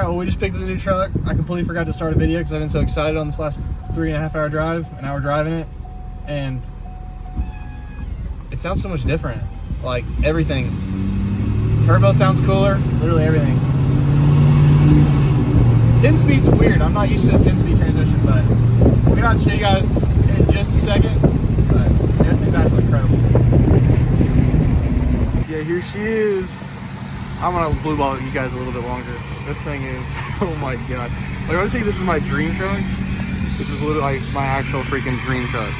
right, well, we just picked up the new truck. I completely forgot to start a video because I've been so excited on this last 3.5 hour drive, and now we're driving it, and it sounds so much different. Like everything. Turbo sounds cooler, literally everything. 10 speed's weird. I'm not used to a 10-speed transmission, but we're gonna show you guys in just a second. But this thing's actually incredible. Yeah, here she is. I'm gonna blue ball you guys a little bit longer. This thing is, oh my god. Like, I would say this is my dream truck. This is literally like my actual freaking dream truck.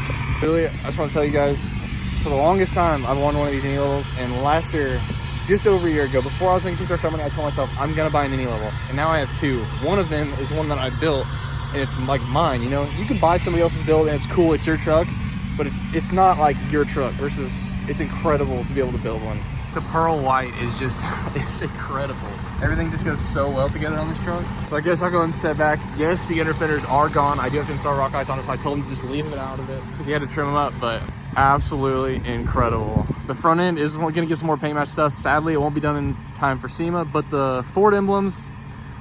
Really, I just want to tell you guys, for the longest time, I've wanted one of these Innie levels, and last year, just over a year ago, before I was making $2 money, I told myself I'm gonna buy an Innie level, and now I have two. One of them is one that I built, and it's like mine. You know, you can buy somebody else's build, and it's cool, it's your truck, but it's not like your truck. Versus, it's incredible to be able to build one. The pearl white is just, it's incredible. Everything just goes so well together on this truck. So I guess I'll go and step back. Yes, the inner fenders are gone. I do have to install rock ice on it, so I told him to just leave it out of it because he had to trim them up, but absolutely incredible. The front end is gonna get some more paint match stuff. Sadly, it won't be done in time for SEMA, but the Ford emblems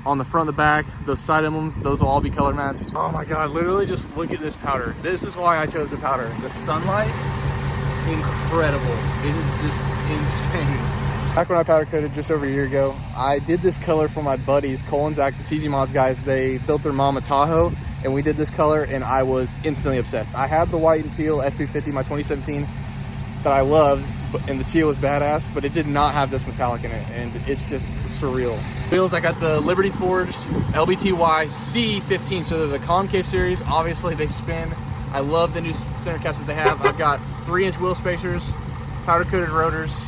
on the front and the back, those side emblems, those will all be color matched. Oh my God, literally just look at this powder. This is why I chose the powder. The sunlight, incredible. It is just insane. Back when I powder coated just over a year ago, I did this color for my buddies, Cole and Zach, the CZ Mods guys. They built their mom a Tahoe, and we did this color, and I was instantly obsessed. I had the white and teal F250, my 2017, that I loved, and the teal was badass, but it did not have this metallic in it, and it's just surreal. Wheels, I got the Liberty Forged LBTY C15, so they're the concave series. Obviously, they spin. I love the new center caps that they have. I've got 3-inch wheel spacers, powder coated rotors.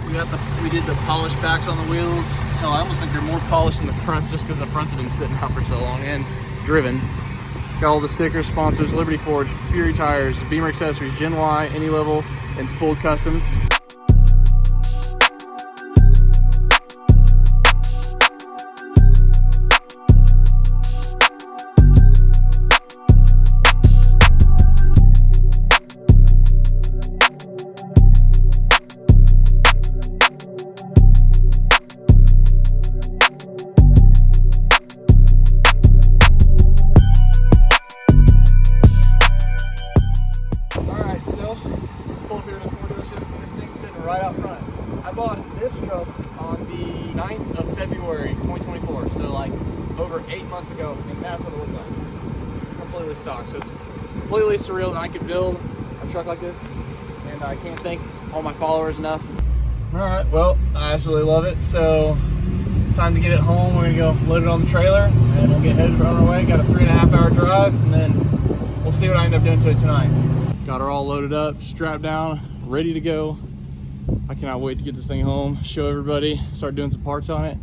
We did the polished backs on the wheels. Hell, I almost think they're more polished than the fronts just because the fronts have been sitting out for so long and driven. Got all the stickers, sponsors, Liberty Forge, Fury Tires, Beamer Accessories, Gen Y, Innie Level, and Spooled Customs. Right out front. I bought this truck on the 9th of February 2024, so like over 8 months ago, and that's what it looked like. Completely stock. So it's completely surreal that I could build a truck like this, and I can't thank all my followers enough. All right, well, I absolutely love it. So time to get it home. We're gonna go load it on the trailer, and we'll get headed on our way. Got a 3.5 hour drive, and then we'll see what I end up doing to it tonight. Got her all loaded up, strapped down, ready to go. I cannot wait to get this thing home, show everybody, start doing some parts on it.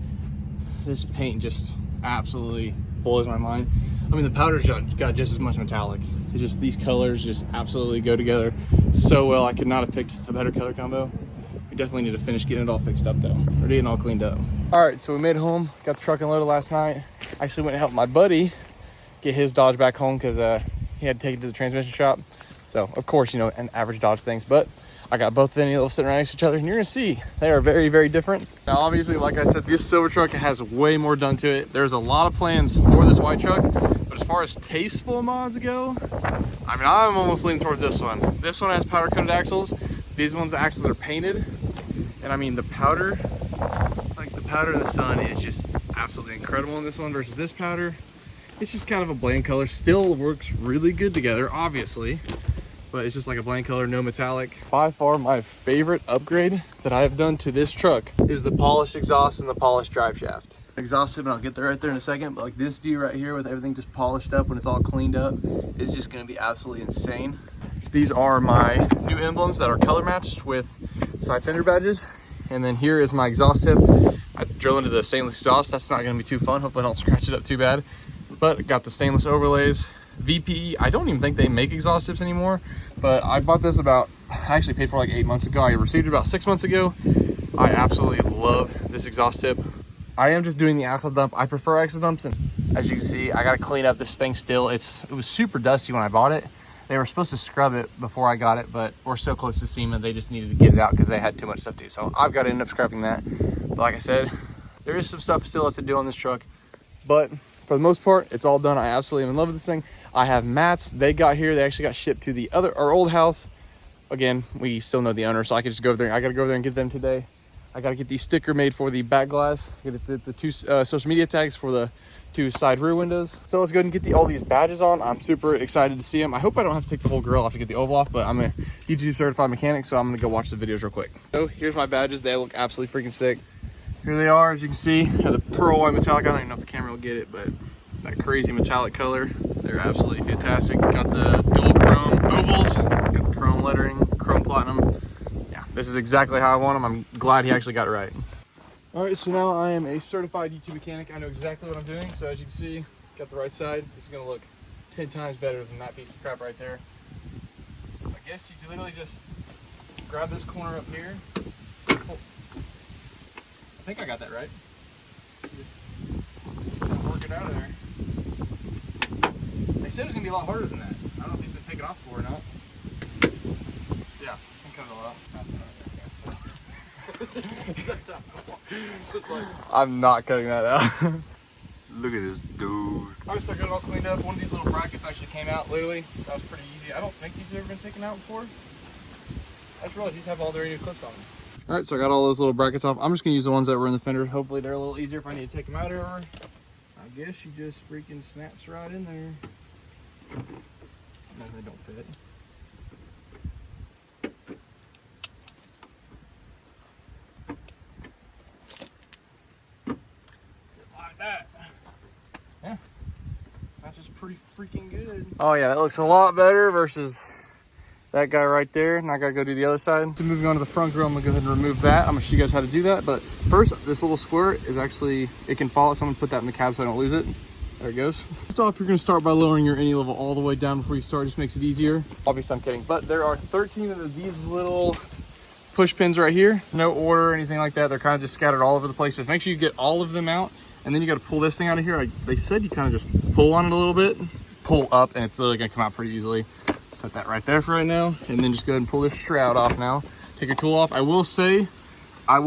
This paint just absolutely blows my mind. I mean, the powder's got just as much metallic. It's just, these colors just absolutely go together so well. I could not have picked a better color combo. We definitely need to finish getting it all fixed up though, or getting all cleaned up. All right, so we made it home, got the truck unloaded last night. Actually went and helped my buddy get his Dodge back home because he had to take it to the transmission shop. So of course, you know, an average Dodge things, but I got both of them sitting right next to each other, and you're gonna see they are very, very different. Now, obviously, like I said, this silver truck has way more done to it. There's a lot of plans for this white truck, but as far as tasteful mods go, I mean, I'm almost leaning towards this one. This one has powder coated axles. These ones, the axles are painted, and I mean, the powder, like the powder in the sun is just absolutely incredible in this one versus this powder. It's just kind of a bland color. Still works really good together, obviously. But it's just like a bland color, no metallic. By far my favorite upgrade that I have done to this truck is the polished exhaust and the polished drive shaft. Exhaust tip, and I'll get there right there in a second, but like this view right here with everything just polished up when it's all cleaned up is just gonna be absolutely insane. These are my new emblems that are color matched with side fender badges. And then here is my exhaust tip. I drill into the stainless exhaust. That's not gonna be too fun. Hopefully I don't scratch it up too bad. But I got the stainless overlays. VPE, I don't even think they make exhaust tips anymore, but I bought this I actually paid for like 8 months ago. I received it about 6 months ago. I absolutely love this exhaust tip. I am just doing the axle dump. I prefer axle dumps, and as you can see, I gotta clean up this thing still. It was super dusty when I bought it. They were supposed to scrub it before I got it, but we're so close to SEMA, they just needed to get it out because they had too much stuff to do. So I've got to end up scrapping that. But like I said, there is some stuff still left to do on this truck. but for the most part, it's all done. I absolutely am in love with this thing. I have mats. They got here. They actually got shipped to our old house. Again, we still know the owner, so I can just go over there. I got to go over there and get them today. I got to get the sticker made for the back glass. Get the two social media tags for the 2 side rear windows. So let's go ahead and get all these badges on. I'm super excited to see them. I hope I don't have to take the whole grill off to get the oval off, but I'm a YouTube certified mechanic, so I'm gonna go watch the videos real quick. So here's my badges. They look absolutely freaking sick. Here they are, as you can see, the pearl white metallic. I don't even know if the camera will get it, but that crazy metallic color. They're absolutely fantastic. Got the dual chrome ovals, got the chrome lettering, chrome platinum. Yeah, this is exactly how I want them. I'm glad he actually got it right. All right, so now I am a certified YouTube mechanic. I know exactly what I'm doing. So as you can see, got the right side. This is gonna look 10 times better than that piece of crap right there. I guess you literally just grab this corner up here. Pull. I think I got that right. Just work it out of there. They said it was gonna be a lot harder than that. I don't know if he's been taken off before or not. Yeah, I can cut it all out. I'm not cutting that out. Look at this dude. Alright, so I got it all cleaned up. One of these little brackets actually came out, literally. That was pretty easy. I don't think these have ever been taken out before. I just realized these have all their new clips on them. Alright, so I got all those little brackets off. I'm just going to use the ones that were in the fender. Hopefully they're a little easier if I need to take them out or I guess she just freaking snaps right in there. No, they don't fit. Like that. Yeah. That's just pretty freaking good. Oh yeah, that looks a lot better versus that guy right there. Now I gotta go do the other side. So moving on to the front grill, I'm gonna go ahead and remove that. I'm gonna show you guys how to do that. But first, this little square is actually, it can fall out. Someone put that in the cab so I don't lose it. There it goes. First off, you're gonna start by lowering your any level all the way down before you start. Just makes it easier. Obviously, I'm kidding. But there are 13 of these little push pins right here. No order or anything like that. They're kind of just scattered all over the place. Just make sure you get all of them out. And then you got to pull this thing out of here. They said you kind of just pull on it a little bit, pull up, and it's literally gonna come out pretty easily. Set that right there for right now, and then just go ahead and pull this shroud off now. Take your tool off. I will say, I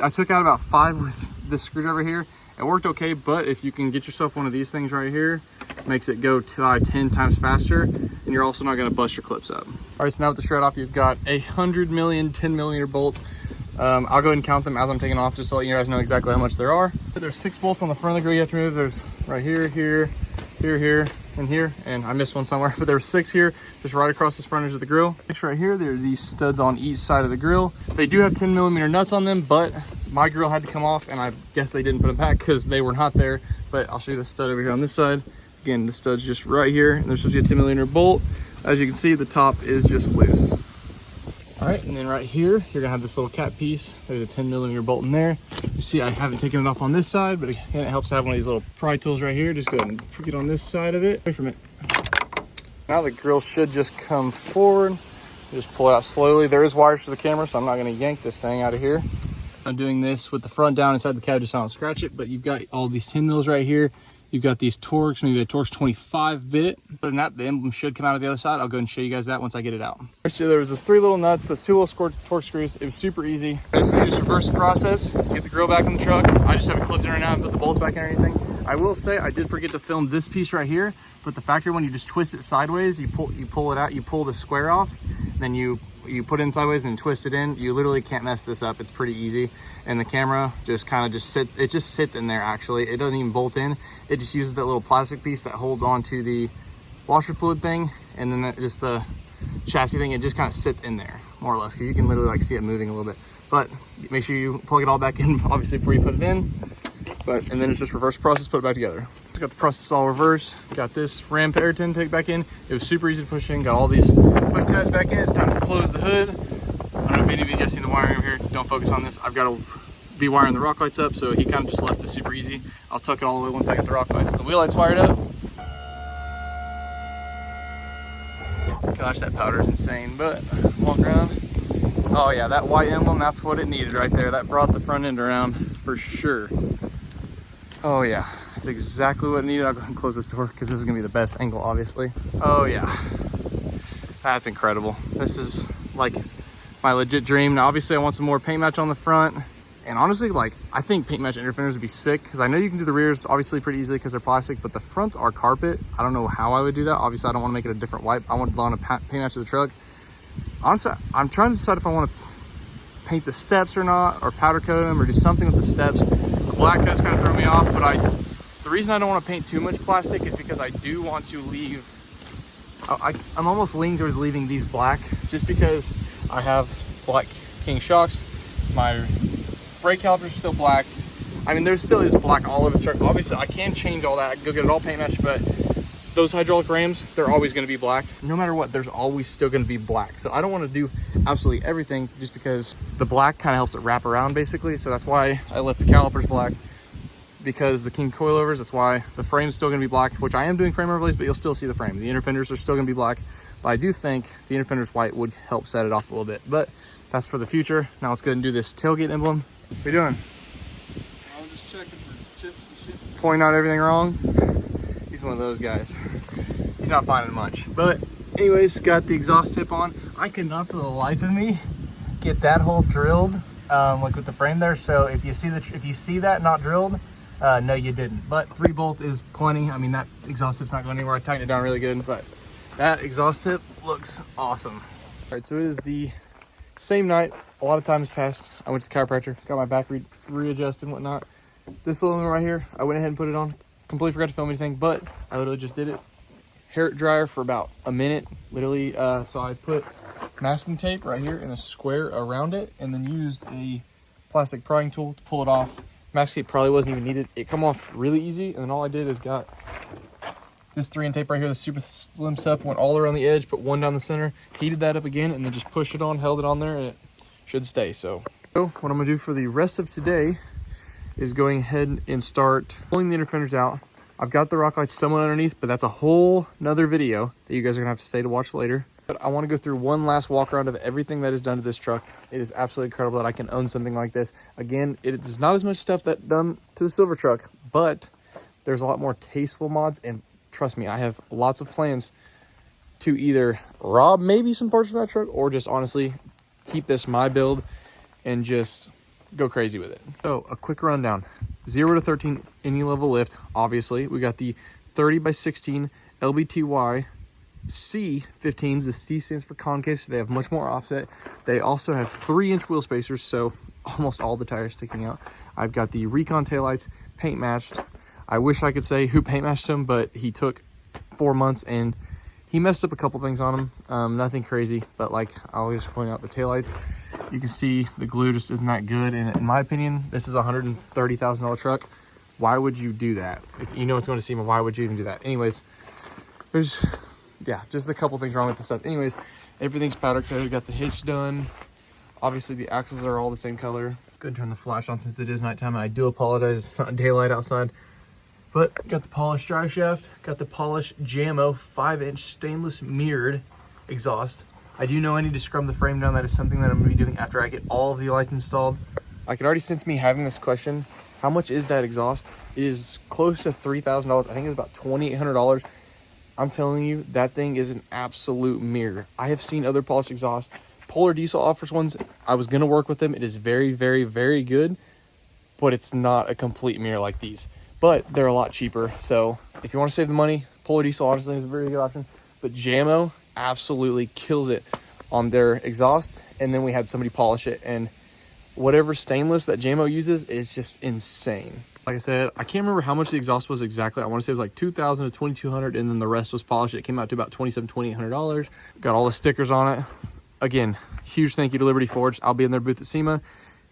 took out about 5 with this screwdriver here. It worked okay, but if you can get yourself one of these things right here, makes it go 10 times faster, and you're also not gonna bust your clips up. All right, so now with the shroud off, you've got 100 million 10mm bolts. I'll go ahead and count them as I'm taking off, just to let you guys know exactly how much there are. There's 6 bolts on the front of the grill you have to remove. There's right here, here, here, and here, and I missed one somewhere, but there's 6 here, just right across this front edge of the grill. Next right here, there's these studs on each side of the grill. They do have 10mm nuts on them, but my grill had to come off, and I guess they didn't put them back because they were not there. But I'll show you the stud over here on this side. Again, the stud's just right here, and there's supposed to be a 10mm bolt. As you can see, the top is just loose. All right, and then right here, you're gonna have this little cap piece. There's a 10mm bolt in there. You see, I haven't taken it off on this side, but again, it helps to have one of these little pry tools right here. Just go ahead and get on this side of it. Away from it. Now the grill should just come forward. Just pull it out slowly. There is wires for the camera, so I'm not gonna yank this thing out of here. I'm doing this with the front down inside the cab just so I don't scratch it, but you've got all these 10 mils right here. You've got these Torx, maybe a Torx 25 bit. Other than that, the emblem should come out of the other side. I'll go and show you guys that once I get it out. So there was those 3 little nuts, those 2 little Torx screws. It was super easy. So you just reverse the process, get the grill back in the truck. I just have it clipped in right now and put the bolts back in or anything. I will say I did forget to film this piece right here, but the factory one, you just twist it sideways, you pull it out, you pull the square off, then you put it in sideways and twist it in. You literally can't mess this up. It's pretty easy. And the camera just kind of just sits, it just sits in there actually. It doesn't even bolt in. It just uses that little plastic piece that holds onto the washer fluid thing. And then just the chassis thing, it just kind of sits in there more or less, because you can literally like see it moving a little bit. But make sure you plug it all back in, obviously, before you put it in. And then it's just reverse process, put it back together. Got the process all reversed. Got this ram air intake back in. It was super easy to push in. Got all these push tabs back in. It's time to close the hood. I don't know if any of you guys seen the wiring over here. Don't focus on this. I've got to be wiring the rock lights up, so he kind of just left this super easy. I'll tuck it all the way once I get the rock lights. The wheel lights wired up. Gosh, that powder is insane, but walk around. Oh yeah, that white emblem, that's what it needed right there. That brought the front end around for sure. Oh yeah, that's exactly what it needed. I'll go ahead and close this door because this is gonna be the best angle, obviously. Oh yeah, that's incredible. This is like my legit dream. Now, obviously I want some more paint match on the front And honestly, like, I think paint match inner fenders would be sick, because I know you can do the rears obviously pretty easily because they're plastic, but the fronts are carpet. I don't know how I would do that. Obviously, I don't want to make it a different white. I want to paint match the truck. Honestly, I'm trying to decide if I want to paint the steps or not, or powder coat them, or do something with the steps. The black does kind of throw me off, but the reason I don't want to paint too much plastic is because I do want to leave, I'm almost leaning towards leaving these black, just because I have black King shocks. My brake calipers are still black. I mean, there still is black all over the truck. Obviously, I can change all that. I can go get it all paint matched, but those hydraulic rams, they're always going to be black. No matter what, there's always still going to be black. So I don't want to do absolutely everything, just because the black kind of helps it wrap around, basically. So that's why I left the calipers black, because the King coilovers, that's why the frame's still going to be black, which I am doing frame overlays, but you'll still see the frame. The inner fenders are still going to be black, but I do think the inner fenders white would help set it off a little bit. But that's for the future. Now let's go ahead and do this tailgate emblem. What are you doing? I'm just checking for chips and shit. Pointing out everything wrong. He's one of those guys. He's not finding much. But anyways, got the exhaust tip on. I could not for the life of me get that hole drilled, like with the frame there. So if you see that not drilled, no, you didn't. But 3 bolt is plenty. I mean, that exhaust tip's not going anywhere. I tightened it down really good, but that exhaust tip looks awesome. All right, so it is the same night. A lot of time has passed. I went to the chiropractor, got my back readjusted and whatnot. This little one right here, I went ahead and put it on. Completely forgot to film anything, but I literally just did it. Hair dryer for about a minute, literally. So I put masking tape right here in a square around it, and then used a plastic prying tool to pull it off. Masking tape probably wasn't even needed. It come off really easy, and then all I did is got this 3-in tape right here, the super slim stuff, went all around the edge, put one down the center, heated that up again, and then just pushed it on, held it on there, and it should stay. So what I'm gonna do for the rest of today is going ahead and start pulling the inner fenders out. I've got the rock lights somewhat underneath, but that's a whole nother video that you guys are gonna have to stay to watch later. But I wanna go through one last walk around of everything that is done to this truck. It is absolutely incredible that I can own something like this. Again, it is not as much stuff that done to the silver truck, but there's a lot more tasteful mods, and trust me, I have lots of plans to either rob maybe some parts from that truck, or just honestly keep this my build and just go crazy with it. So a quick rundown: 0 to 13 any level lift. Obviously, we got the 30x16 LBTY C15s. The C stands for concave, so they have much more offset. They also have 3-inch wheel spacers, so almost all the tires sticking out. I've got the Recon taillights paint matched. I wish I could say who paint matched them, but he took 4 months and he messed up a couple things on them. Nothing crazy, but like I always point out, the taillights, you can see the glue just isn't that good. And in my opinion, this is a $130,000 truck. Why would you do that? If you know it's going to SEMA, why would you even do that? Anyways, there's, yeah, just a couple things wrong with the stuff. Anyways, everything's powder coated. Got the hitch done. Obviously, the axles are all the same color. Go ahead and turn the flash on since it is nighttime, and I do apologize, it's not daylight outside. But got the polished drive shaft, got the polished JMO 5-inch stainless mirrored exhaust. I do know I need to scrub the frame down. That is something that I'm gonna be doing after I get all of the lights installed. I can already sense me having this question. How much is that exhaust? It is close to $3,000. I think it's about $2,800. I'm telling you, that thing is an absolute mirror. I have seen other polished exhaust. Polar Diesel offers ones. I was gonna work with them. It is very, very, very good, but it's not a complete mirror like these. But they're a lot cheaper. So if you want to save the money, Polar Diesel honestly is a very good option. But JMO absolutely kills it on their exhaust. And then we had somebody polish it, and whatever stainless that JMO uses is just insane. Like I said, I can't remember how much the exhaust was exactly. I want to say it was like $2,000 to $2,200, and then the rest was polished. It came out to about $2,700, $2,800. Got all the stickers on it. Again, huge thank you to Liberty Forge. I'll be in their booth at SEMA.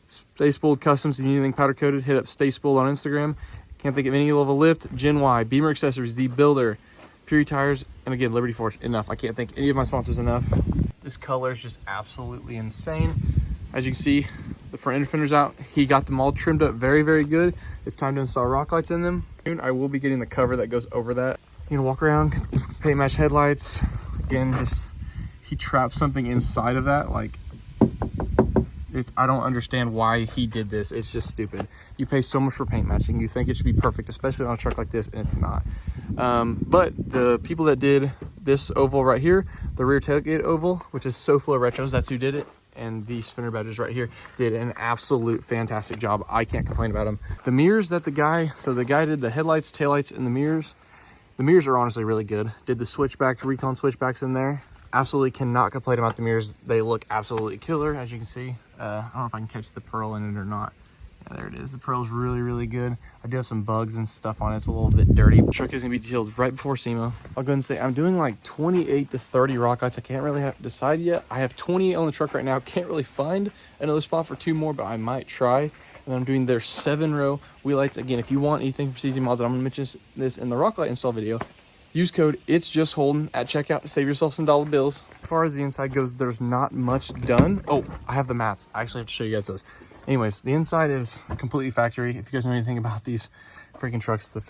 Stay Spooled Customs. If you need anything powder coated, hit up Stay Spooled on Instagram. Can't think of any level lift. Gen Y, Beamer Accessories, The Builder, Fury Tires, and again, Liberty Forge. Enough. I can't thank any of my sponsors enough. This color is just absolutely insane. As you can see, the front end fender's out. He got them all trimmed up very, very good. It's time to install rock lights in them. Soon I will be getting the cover that goes over that. You know, walk around, paint match headlights. Again, just he trapped something inside of that. Like, I don't understand why he did this. It's just stupid. You pay so much for paint matching. You think it should be perfect, especially on a truck like this, and it's not. But the people that did this oval right here, the rear tailgate oval, which is so full of retros, that's who did it. and these fender badges right here did an absolute fantastic job. I can't complain about them. The mirrors that the guy did the headlights, taillights, and the mirrors. The mirrors are honestly really good. Did the switchbacks, recon switchbacks in there. Absolutely cannot complain about the mirrors. They look absolutely killer, as you can see. I don't know if I can catch the pearl in it or not. Yeah, there it is. The pearl's really, really good. I do have some bugs and stuff on it. It's a little bit dirty. The truck is gonna be detailed right before SEMA. I'll go ahead and say I'm doing like 28 to 30 rock lights. I can't really decide yet. I have 28 on the truck right now. Can't really find another spot for 2 more, but I might try. And I'm doing their 7-row wheel lights. Again, if you want anything from CZ Mods, I'm gonna mention this in the rock light install video. Use code It's Just Holding at checkout to save yourself some dollar bills. As far as the inside goes, there's not much done. Oh, I have the mats. I actually have to show you guys those. Anyways, the inside is completely factory. If you guys know anything about these freaking trucks, the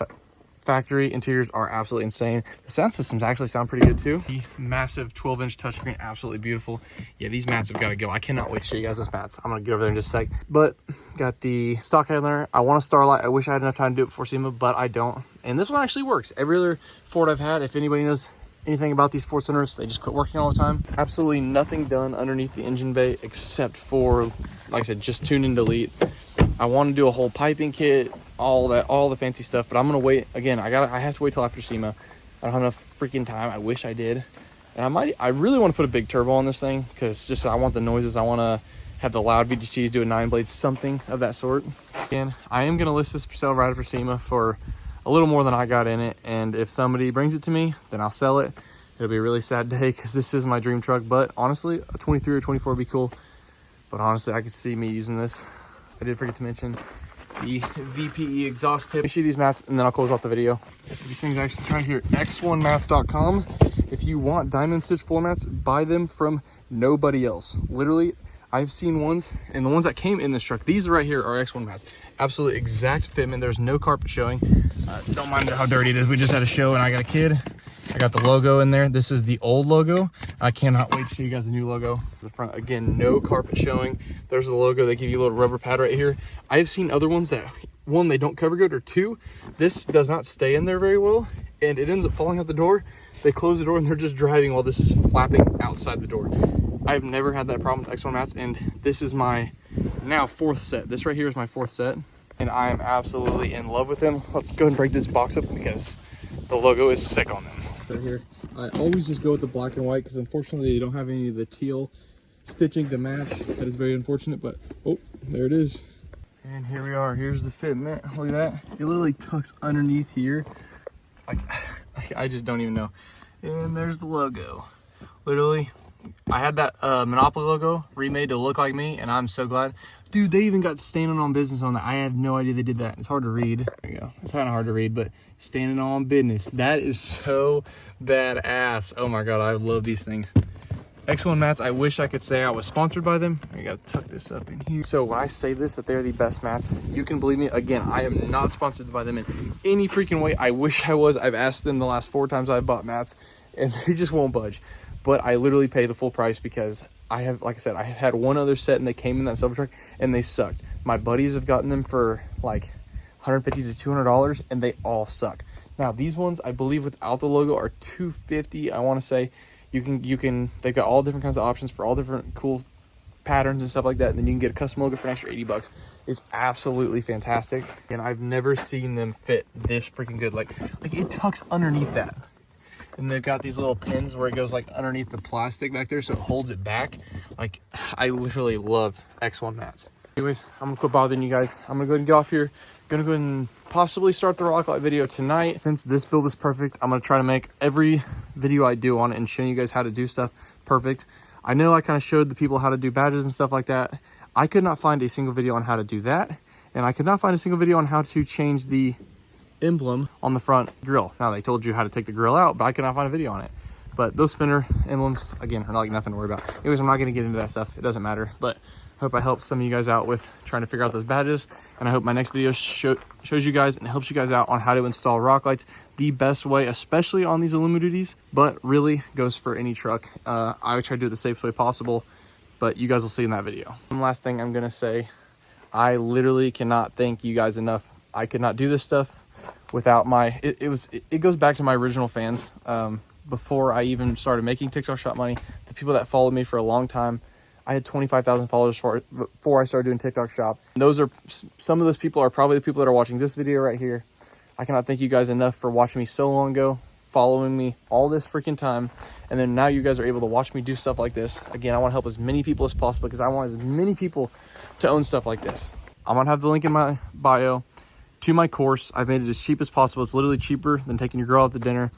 factory interiors are absolutely insane. The sound systems actually sound pretty good too. The massive 12-inch touchscreen, absolutely beautiful. Yeah, these mats have got to go. I cannot wait to show you guys those mats. I'm gonna get over there in just a sec. But got the stock headliner. I want a Starlight. I wish I had enough time to do it before SEMA, but I don't. And this one actually works. Every other Ford I've had, if anybody knows anything about these Ford sunroofs, they just quit working all the time. Absolutely nothing done underneath the engine bay except for, like I said, just tune and delete. I want to do a whole piping kit, all the fancy stuff, but I'm gonna wait. Again, I have to wait till after SEMA. I don't have enough freaking time. I wish I did. And I really want to put a big turbo on this thing because just I want the noises. I want to have the loud VGTs, do a 9-blade, something of that sort. Again, I am gonna list this for sale right after SEMA for a little more than I got in it, and if somebody brings it to me, then I'll sell it. It'll be a really sad day because this is my dream truck, but honestly, a 23 or 24 would be cool. But honestly, I could see me using this. I did forget to mention the VPE exhaust tip. Let me show you these mats and then I'll close out the video. So these things actually right here, x1mats.com. If you want diamond stitch floor mats, buy them from nobody else. Literally, I've seen ones, and the ones that came in this truck, these right here are X1 mats. Absolutely exact fitment. There's no carpet showing. Don't mind how dirty it is. We just had a show and I got a kid. I got the logo in there. This is the old logo. I cannot wait to show you guys the new logo. The front, again, no carpet showing. There's the logo. They give you a little rubber pad right here. I've seen other ones that, 1, they don't cover good, or 2, this does not stay in there very well, and it ends up falling out the door. They close the door and they're just driving while this is flapping outside the door. I've never had that problem with X1 mats, and this is my now 4th set. This right here is my 4th set, and I am absolutely in love with them. Let's go and break this box up because the logo is sick on them. Right here, I always just go with the black and white because unfortunately they don't have any of the teal stitching to match. That is very unfortunate, but oh, there it is. And here we are. Here's the fitment. Look at that. It literally tucks underneath here. I just don't even know. And there's the logo. Literally, I had that Monopoly logo remade to look like me, and I'm so glad. Dude, they even got standing on business on that. I had no idea they did that. It's hard to read. There you go. It's kind of hard to read, but standing on business. That is so badass. Oh my God, I love these things. X1 mats, I wish I could say I was sponsored by them. I gotta tuck this up in here. So when I say this, that they're the best mats, you can believe me. Again, I am not sponsored by them in any freaking way. I wish I was. I've asked them the last 4 times I've bought mats, and they just won't budge. But I literally pay the full price because I have, like I said, I had one other set and they came in that silver truck and they sucked. My buddies have gotten them for like $150 to $200 and they all suck. Now these ones, I believe without the logo, are $250. I want to say you can, they've got all different kinds of options for all different cool patterns and stuff like that. And then you can get a custom logo for an extra $80. It's absolutely fantastic. And I've never seen them fit this freaking good. Like it tucks underneath that. And they've got these little pins where it goes like underneath the plastic back there, so it holds it back. Like, I literally love X1 mats. Anyways, I'm gonna quit bothering you guys. I'm gonna go ahead and get off here. Gonna go ahead and possibly start the rock light video tonight. Since this build is perfect, I'm gonna try to make every video I do on it and showing you guys how to do stuff perfect. I know I kind of showed the people how to do badges and stuff like that. I could not find a single video on how to do that. And I could not find a single video on how to change the emblem on the front grill. Now they told you how to take the grill out, but I could not find a video on it. But those fender emblems, again, are like nothing to worry about. Anyways, I'm not going to get into that stuff. It doesn't matter. But I hope I helped some of you guys out with trying to figure out those badges. And I hope my next video shows you guys and helps you guys out on how to install rock lights the best way, especially on these Illumiduties, but really goes for any truck. I try to do it the safest way possible, but you guys will see in that video. One last thing I'm going to say, I literally cannot thank you guys enough. I could not do this stuff without my, it goes back to my original fans. Before I even started making TikTok Shop Money, the people that followed me for a long time, I had 25,000 followers before I started doing TikTok Shop. And those are, some of those people are probably the people that are watching this video right here. I cannot thank you guys enough for watching me so long ago, following me all this freaking time. And then now you guys are able to watch me do stuff like this. Again, I want to help as many people as possible because I want as many people to own stuff like this. I'm going to have the link in my bio to my course. I've made it as cheap as possible. It's literally cheaper than taking your girl out to dinner.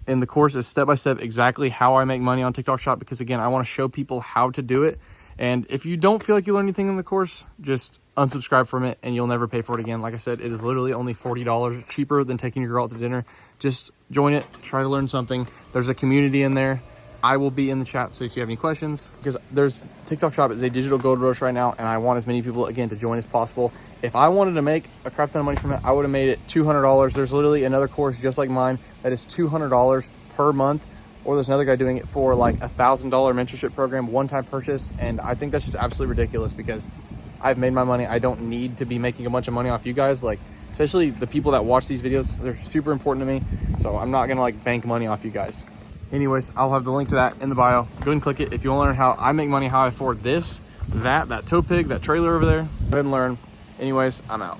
And the course is step-by-step exactly how I make money on TikTok Shop because, again, I want to show people how to do it. And if you don't feel like you learn anything in the course, just unsubscribe from it and you'll never pay for it again. Like I said, it is literally only $40 cheaper than taking your girl out to dinner. Just join it, try to learn something. There's a community in there. I will be in the chat, so if you have any questions, because there's TikTok Shop is a digital gold rush right now, and I want as many people, again, to join as possible. If I wanted to make a crap ton of money from it, I would have made it $200. There's literally another course just like mine that is $200 per month, or there's another guy doing it for like $1,000 mentorship program, one-time purchase, and I think that's just absolutely ridiculous because I've made my money. I don't need to be making a bunch of money off you guys, like, especially the people that watch these videos. They're super important to me, so I'm not gonna like bank money off you guys. Anyways, I'll have the link to that in the bio. Go ahead and click it if you want to learn how I make money, how I afford this, that tow pig, that trailer over there. Go ahead and learn. Anyways, I'm out.